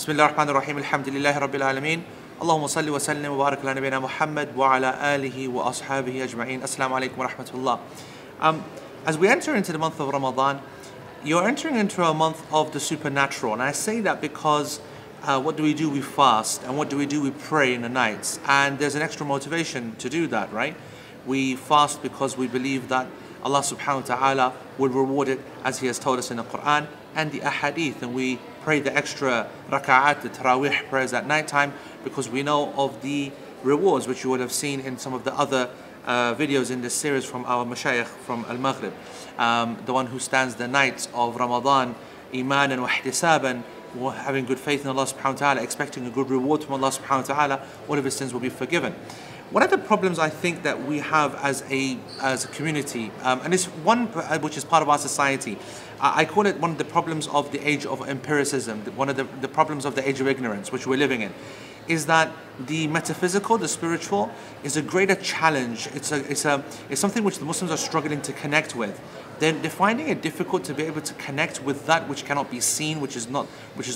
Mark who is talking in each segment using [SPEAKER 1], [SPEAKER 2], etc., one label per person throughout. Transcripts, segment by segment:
[SPEAKER 1] بسم الله الرحمن الرحيم الحمد لله رب العالمين اللهم صل وسلم وبارك على نبينا محمد وعلى آله وأصحابه أجمعين. Assalamu alaikum wa rahmatullah. As we enter into the month of Ramadan, you're entering into a month of the supernatural, and I say that because what do? We fast, and what do? We pray in the nights, and there's an extra motivation to do that, right? We fast because we believe that Allah subhanahu wa ta'ala will reward it as He has told us in the Quran and the ahadith, and we pray the extra raka'at, the tarawih prayers at night time, because we know of the rewards which you would have seen in some of the other videos in this series from our mashayikh from AlMaghrib. The one who stands the nights of Ramadan imanan wa ihtisaban, having good faith in Allah subhanahu wa ta'ala, expecting a good reward from Allah subhanahu wa ta'ala, all of his sins will be forgiven. One of the problems I think that we have as a community, and it's one which is part of our society, I call it one of the problems of the age of empiricism, one of the problems of the age of ignorance which we're living in, is that the metaphysical, the spiritual, is a greater challenge. It's something which the Muslims are struggling to connect with. They're finding it difficult to be able to connect with that which cannot be seen, which is not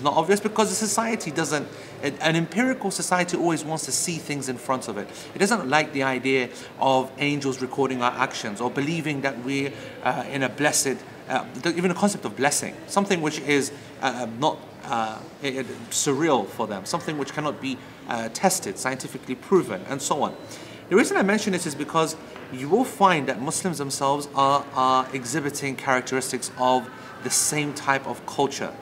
[SPEAKER 1] obvious, because the society doesn't. An empirical society always wants to see things in front of it. It doesn't like the idea of angels recording our actions, or believing that we're in a blessed, even the concept of blessing, something which is not surreal for them, something which cannot be tested, scientifically proven, and so on. The reason I mention this is because you will find that Muslims themselves are exhibiting characteristics of the same type of culture.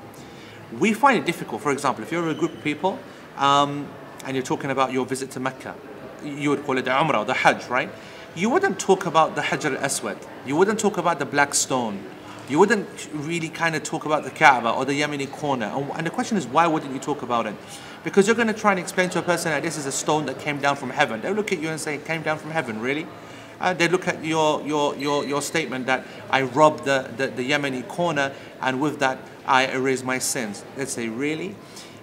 [SPEAKER 1] We find it difficult, for example, if you're a group of people and you're talking about your visit to Mecca, you would call it the Umrah or the Hajj, right? You wouldn't talk about the Hajar al-Aswad, you wouldn't talk about the black stone, you wouldn't really kind of talk about the Kaaba or the Yemeni corner. And the question is, why wouldn't you talk about it? Because you're going to try and explain to a person that this is a stone that came down from heaven. They'll look at you and say, it came down from heaven, really? They look at your statement that I robbed the Yemeni corner, and with that I erase my sins. They say, really?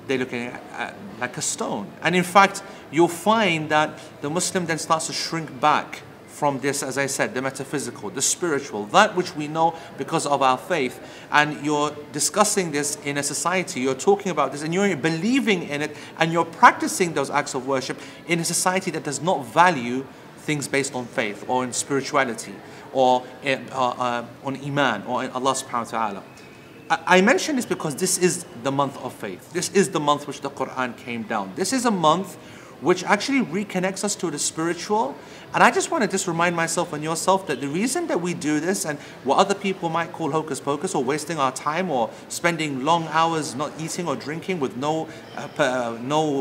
[SPEAKER 1] They're looking at like a stone. And in fact, you'll find that the Muslim then starts to shrink back from this, as I said, the metaphysical, the spiritual, that which we know because of our faith. And you're discussing this in a society, you're talking about this, and you're believing in it, and you're practicing those acts of worship in a society that does not value things based on faith, or in spirituality, or on iman, or in Allah subhanahu wa ta'ala. I mention this because this is the month of faith. This is the month which the Quran came down. This is a month which actually reconnects us to the spiritual. And I just want to just remind myself and yourself that the reason that we do this, and what other people might call hocus pocus, or wasting our time, or spending long hours not eating or drinking with no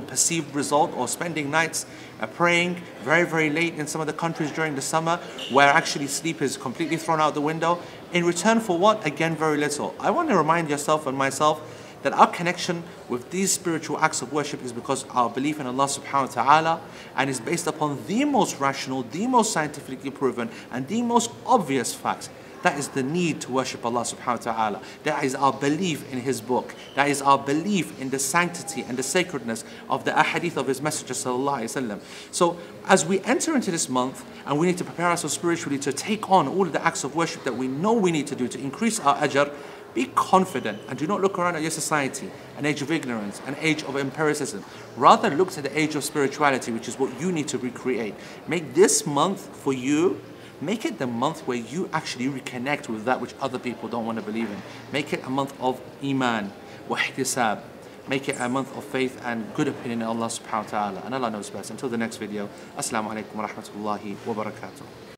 [SPEAKER 1] perceived result, or spending nights praying very, very late in some of the countries during the summer, where actually sleep is completely thrown out the window, in return for what? Again, very little. I want to remind yourself and myself that our connection with these spiritual acts of worship is because our belief in Allah subhanahu wa ta'ala, and is based upon the most rational, the most scientifically proven, and the most obvious facts. That is the need to worship Allah subhanahu wa ta'ala. That is our belief in His book. That is our belief in the sanctity and the sacredness of the ahadith of His Messenger sallallahu alaihi wasallam. So as we enter into this month, and we need to prepare ourselves spiritually to take on all of the acts of worship that we know we need to do to increase our ajr, be confident and do not look around at your society, an age of ignorance, an age of empiricism. Rather look to the age of spirituality, which is what you need to recreate. Make this month for you, make it the month where you actually reconnect with that which other people don't want to believe in. Make it a month of iman, wa ihtisab. Make it a month of faith and good opinion in Allah subhanahu wa ta'ala. And Allah knows best. Until the next video, Assalamu alaikum wa rahmatullahi wa barakatuh.